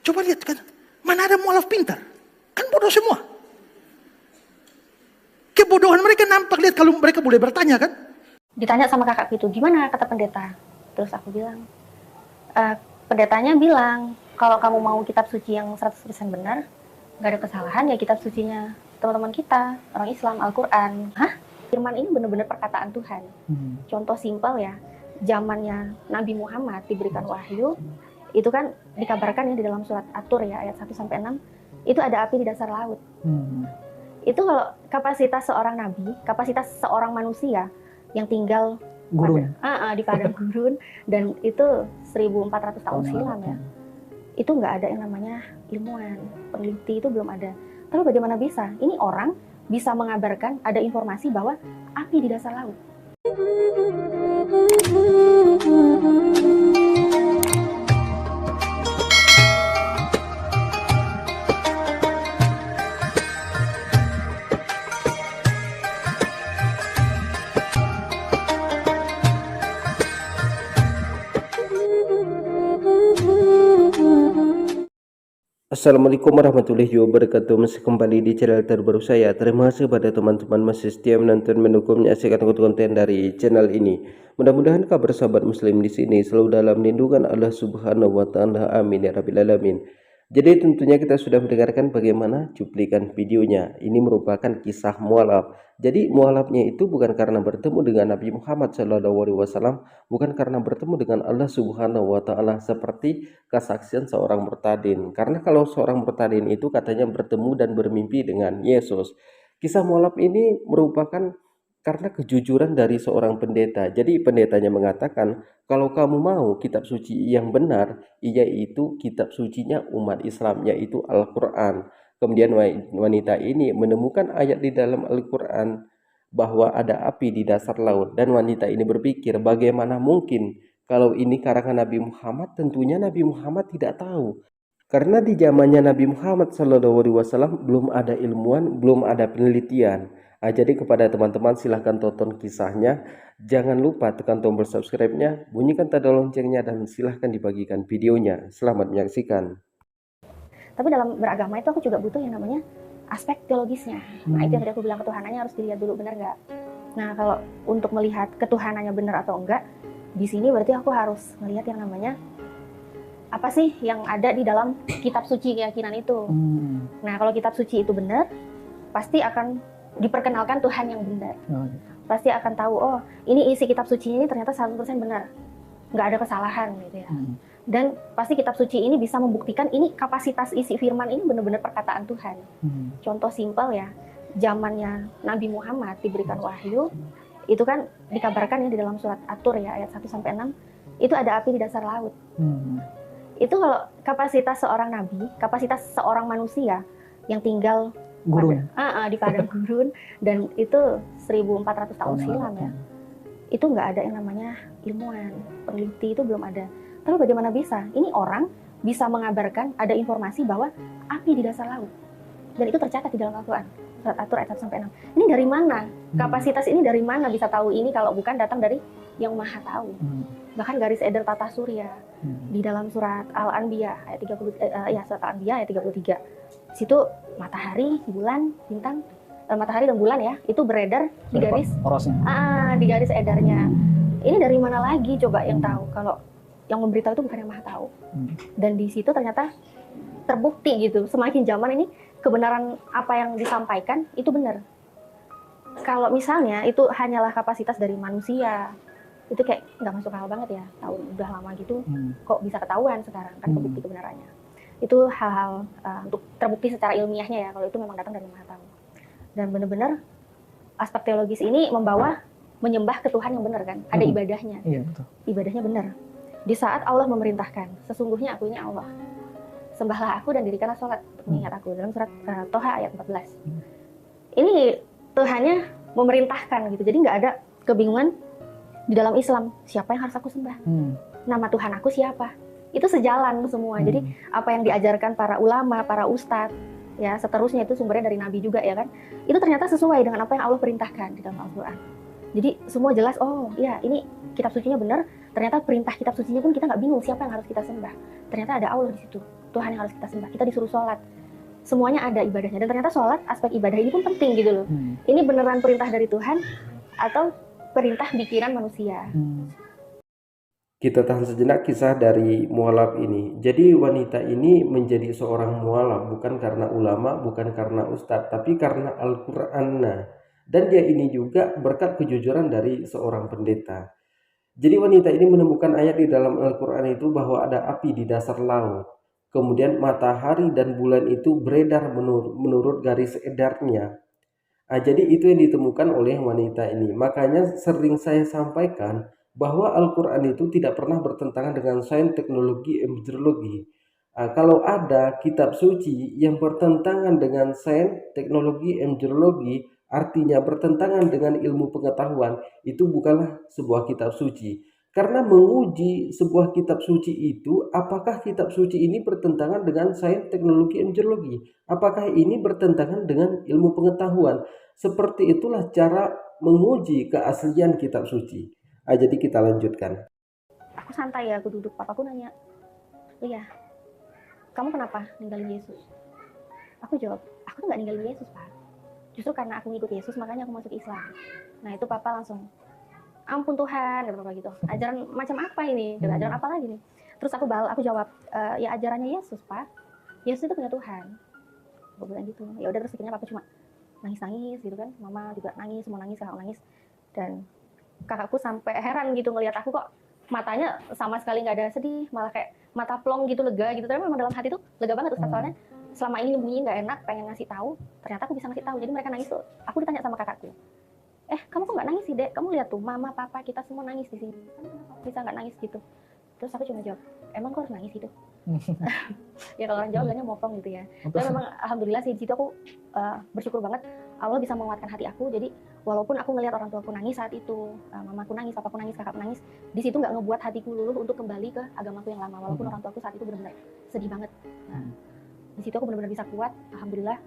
Coba lihat kan, mana ada mualaf pintar? Kan bodoh semua. Kebodohan mereka nampak, lihat kalau mereka boleh bertanya kan. Ditanya sama kakakku itu, gimana kata pendeta? Terus aku bilang, pendetanya bilang, kalau kamu mau kitab suci yang 100% benar, nggak ada kesalahan, ya kitab sucinya teman-teman kita, orang Islam, Al-Quran. Hah? Firman ini benar-benar perkataan Tuhan. Contoh simpel ya, zamannya Nabi Muhammad diberikan wahyu, itu kan dikabarkan ya di dalam surat At-Tur ya, ayat 1-6, itu ada api di dasar laut. Itu kalau kapasitas seorang nabi, kapasitas seorang manusia yang tinggal di padang gurun, dan itu 1400 tahun silam ya, itu nggak ada yang namanya ilmuwan, peneliti, itu belum ada. Tapi bagaimana bisa? Ini orang bisa mengabarkan ada informasi bahwa api di dasar laut. Assalamualaikum warahmatullahi wabarakatuh. Masih kembali di channel terbaru saya. Terima kasih pada teman-teman masih setia menonton, mendukung, menyaksikan konten dari channel ini. Mudah-mudahan kabar sahabat muslim di sini selalu dalam lindungan Allah Subhanahu wa taala. Amin ya rabbil alamin. Jadi tentunya kita sudah mendengarkan bagaimana cuplikan videonya. Ini merupakan kisah mualaf. Jadi mualafnya itu bukan karena bertemu dengan Nabi Muhammad SAW, bukan karena bertemu dengan Allah Subhanahu wa taala seperti kesaksian seorang murtadin. Karena kalau seorang murtadin itu katanya bertemu dan bermimpi dengan Yesus. Kisah mualaf ini merupakan karena kejujuran dari seorang pendeta. Jadi pendetanya mengatakan, kalau kamu mau kitab suci yang benar, yaitu kitab sucinya umat Islam, yaitu Al-Quran. Kemudian wanita ini menemukan ayat di dalam Al-Quran bahwa ada api di dasar laut. Dan wanita ini berpikir, bagaimana mungkin kalau ini karangan Nabi Muhammad? Tentunya Nabi Muhammad tidak tahu. Karena di zamannya Nabi Muhammad SAW belum ada ilmuwan, belum ada penelitian. Jadi kepada teman-teman silahkan tonton kisahnya. Jangan lupa tekan tombol subscribe-nya, bunyikan tanda loncengnya, dan silahkan dibagikan videonya. Selamat menyaksikan. Tapi dalam beragama itu aku juga butuh yang namanya aspek teologisnya. Nah itu yang tadi aku bilang, ketuhanannya harus dilihat dulu, benar nggak? Nah kalau untuk melihat ketuhanannya benar atau enggak, di sini berarti aku harus melihat yang namanya apa sih yang ada di dalam kitab suci keyakinan itu. Nah kalau kitab suci itu benar, pasti akan diperkenalkan Tuhan yang benar. Pasti akan tahu, oh ini isi kitab suci ini ternyata 100% benar, nggak ada kesalahan gitu ya. Dan pasti kitab suci ini bisa membuktikan ini kapasitas isi firman ini benar-benar perkataan Tuhan. Contoh simpel ya, zamannya Nabi Muhammad diberikan wahyu, itu kan dikabarkan ya di dalam surat At-Tur ya, ayat 1-6, itu ada api di dasar laut. Itu kalau kapasitas seorang nabi, kapasitas seorang manusia yang tinggal di padang gurun, dan itu 1400 tahun silam ya, itu nggak ada yang namanya ilmuwan, peneliti, itu belum ada. Tapi bagaimana bisa? Ini orang bisa mengabarkan ada informasi bahwa api di dasar laut, dan itu tercatat di dalam Al-Quran, surat At-Tur ayat 1-6. Ini dari mana? Kapasitas ini dari mana bisa tahu ini kalau bukan datang dari yang maha tahu? Bahkan garis edar tata surya di dalam surat Al-Anbiya ayat 30, surat Al-Anbiya ayat 33. Situ matahari, bulan, bintang, matahari dan bulan ya, itu beredar di garis di garis edarnya. Ini dari mana lagi coba yang tahu kalau yang memberitahu itu bukan yang maha tahu? Dan di situ ternyata terbukti gitu, semakin zaman ini kebenaran apa yang disampaikan itu benar. Kalau misalnya itu hanyalah kapasitas dari manusia, itu kayak nggak masuk akal banget ya, tahun udah lama gitu, kok bisa ketahuan sekarang kan kebukti kebenarannya. Itu hal-hal untuk terbukti secara ilmiahnya ya, kalau itu memang datang dari Maha Tahu. Dan benar-benar aspek teologis ini membawa menyembah ke Tuhan yang benar kan, ada ibadahnya. Iya, betul. Ibadahnya benar. Di saat Allah memerintahkan, sesungguhnya aku ini Allah, sembahlah aku dan dirikanlah sholat untuk mengingat aku, dalam surat Toha ayat 14. Ini Tuhannya memerintahkan gitu, jadi nggak ada kebingungan di dalam Islam, siapa yang harus aku sembah? Nama Tuhan aku siapa? Itu sejalan semua. Jadi apa yang diajarkan para ulama, para ustadz, ya seterusnya itu sumbernya dari Nabi juga ya kan, itu ternyata sesuai dengan apa yang Allah perintahkan di dalam Al-Quran. Jadi semua jelas, oh ya ini kitab sucinya benar, ternyata perintah kitab sucinya pun kita nggak bingung siapa yang harus kita sembah. Ternyata ada Allah di situ, Tuhan yang harus kita sembah. Kita disuruh sholat. Semuanya ada ibadahnya. Dan ternyata sholat, aspek ibadah ini pun penting gitu loh. Ini beneran perintah dari Tuhan atau perintah pikiran manusia. Kita tahan sejenak kisah dari mualaf ini. Jadi wanita ini menjadi seorang mualaf bukan karena ulama, bukan karena ustadz, tapi karena Al-Quran. Dan dia ini juga berkat kejujuran dari seorang pendeta. Jadi wanita ini menemukan ayat di dalam Al-Quran itu bahwa ada api di dasar laut. Kemudian matahari dan bulan itu beredar menurut garis edarnya. Jadi itu yang ditemukan oleh wanita ini. Makanya sering saya sampaikan bahwa Al-Quran itu tidak pernah bertentangan dengan sains, teknologi, meteorologi. Kalau ada kitab suci yang bertentangan dengan sains, teknologi, meteorologi, artinya bertentangan dengan ilmu pengetahuan, itu bukanlah sebuah kitab suci. Karena menguji sebuah kitab suci itu, apakah kitab suci ini bertentangan dengan sains, teknologi, meteorologi? Apakah ini bertentangan dengan ilmu pengetahuan? Seperti itulah cara menguji keaslian kitab suci. Jadi kita lanjutkan. Aku santai ya, aku duduk. Papaku nanya, Lia, kamu kenapa ninggalin Yesus? Aku jawab, aku tuh gak ninggalin Yesus, Pak. Justru karena aku ngikut Yesus, makanya aku masuk Islam. Nah itu Papa langsung, ampun Tuhan, kata Papa gitu. Ajaran macam apa ini? Ajaran apa lagi nih? Terus aku jawab, ya ajarannya Yesus, Pak. Yesus itu punya Tuhan. Aku bilang gitu. Ya udah, terus akhirnya Papa cuma nangis-nangis gitu kan. Mama juga nangis, semua nangis, kakak nangis. Dan kakakku sampai heran gitu ngelihat aku kok matanya sama sekali nggak ada sedih, malah kayak mata plong gitu, lega gitu. Tapi memang dalam hati tuh lega banget. Terus soalnya selama ini nyembunyi nggak enak, pengen ngasih tahu, ternyata aku bisa ngasih tahu. Jadi mereka nangis tuh, aku ditanya sama kakakku, kamu kok nggak nangis sih Dek? Kamu lihat tuh, mama, papa, kita semua nangis di sini, bisa nggak nangis gitu? Terus aku cuma jawab, emang kok harus nangis gitu? Ya kalau orang Jawa bilangnya mopong gitu ya. Tapi memang alhamdulillah sih di situ aku bersyukur banget Allah bisa menguatkan hati aku. Jadi walaupun aku ngelihat orang tuaku nangis saat itu, mamaku nangis, papaku nangis, kakakku nangis, di situ nggak ngebuat hatiku luluh untuk kembali ke agamaku yang lama. Walaupun orang tuaku saat itu benar-benar sedih banget. Nah, di situ aku benar-benar bisa kuat, alhamdulillah.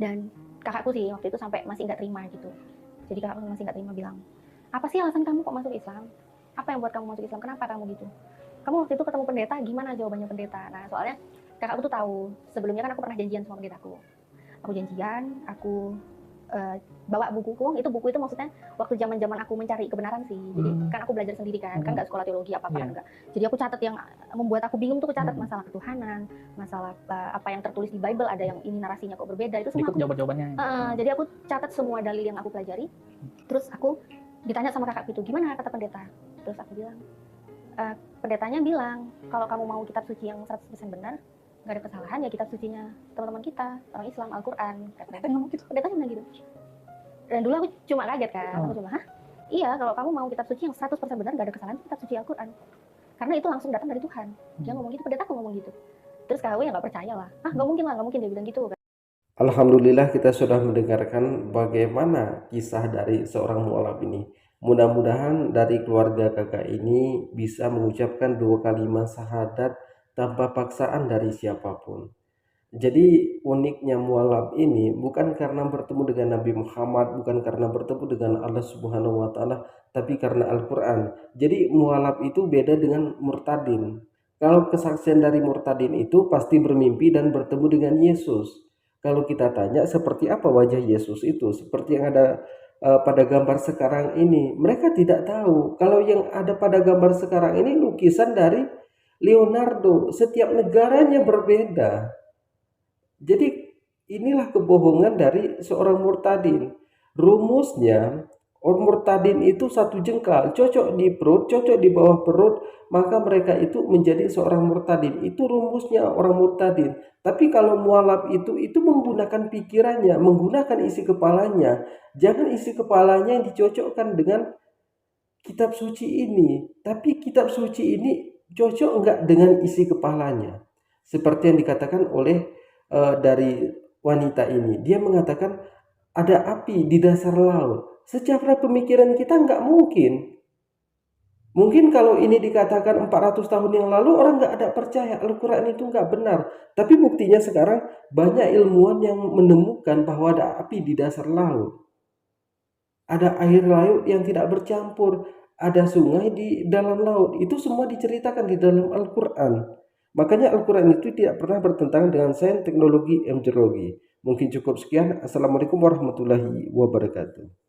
Dan kakakku sih waktu itu sampai masih nggak terima gitu. Jadi kakakku masih nggak terima, bilang, apa sih alasan kamu kok masuk Islam? Apa yang buat kamu masuk Islam? Kenapa kamu gitu? Kamu waktu itu ketemu pendeta, gimana jawabannya pendeta? Nah soalnya kakakku tuh tahu, sebelumnya kan aku pernah janjian sama pendetaku. Aku janjian, aku bawa bukuku, buku itu maksudnya waktu zaman aku mencari kebenaran sih. Jadi kan aku belajar sendiri kan nggak sekolah teologi apa-apa kan enggak. Jadi aku catat yang membuat aku bingung tuh, aku catat masalah ketuhanan, masalah apa yang tertulis di Bible, ada yang ini narasinya kok berbeda, itu semua jawaban-jawabannya. Jadi aku catat semua dalil yang aku pelajari. Terus aku ditanya sama kakak gitu, gimana kata pendeta? Terus aku bilang, pendetanya bilang, kalau kamu mau kitab suci yang 100% benar, nggak ada kesalahan, ya kitab sucinya teman-teman kita, orang Islam, Al-Quran. Pendetanya bilang gitu. Dan dulu aku cuma kaget kan, aku cuma, hah? Iya, kalau kamu mau kitab suci yang 100% benar, nggak ada kesalahan, kitab suci Al-Quran. Karena itu langsung datang dari Tuhan. Dia ngomong gitu, pendeta ngomong gitu. Terus kakakku ya nggak percaya lah, nggak mungkin dia bilang gitu kan. Alhamdulillah kita sudah mendengarkan bagaimana kisah dari seorang mualaf ini. Mudah-mudahan dari keluarga kakak ini bisa mengucapkan 2 kalimat syahadat tanpa paksaan dari siapapun. Jadi uniknya mualaf ini bukan karena bertemu dengan Nabi Muhammad, bukan karena bertemu dengan Allah Subhanahu wa Ta'ala, tapi karena Al-Quran. Jadi mualaf itu beda dengan murtadin. Kalau kesaksian dari murtadin itu pasti bermimpi dan bertemu dengan Yesus. Kalau kita tanya seperti apa wajah Yesus itu, seperti yang ada pada gambar sekarang ini, mereka tidak tahu. Kalau yang ada pada gambar sekarang ini lukisan dari Leonardo, setiap negaranya berbeda. Jadi inilah kebohongan dari seorang murtadin. Rumusnya, orang murtadin itu 1 jengkal, cocok di perut, cocok di bawah perut, maka mereka itu menjadi seorang murtadin. Itu rumusnya orang murtadin. Tapi kalau mualaf itu menggunakan pikirannya, menggunakan isi kepalanya. Jangan isi kepalanya yang dicocokkan dengan kitab suci ini. Tapi kitab suci ini cocok enggak dengan isi kepalanya. Seperti yang dikatakan oleh dari wanita ini. Dia mengatakan ada api di dasar laut. Secara pemikiran kita enggak mungkin. Mungkin kalau ini dikatakan 400 tahun yang lalu, orang nggak ada percaya Al-Quran itu nggak benar. Tapi buktinya sekarang banyak ilmuwan yang menemukan bahwa ada api di dasar laut. Ada air laut yang tidak bercampur. Ada sungai di dalam laut. Itu semua diceritakan di dalam Al-Quran. Makanya Al-Quran itu tidak pernah bertentangan dengan sains, teknologi, embriologi. Mungkin cukup sekian. Assalamualaikum warahmatullahi wabarakatuh.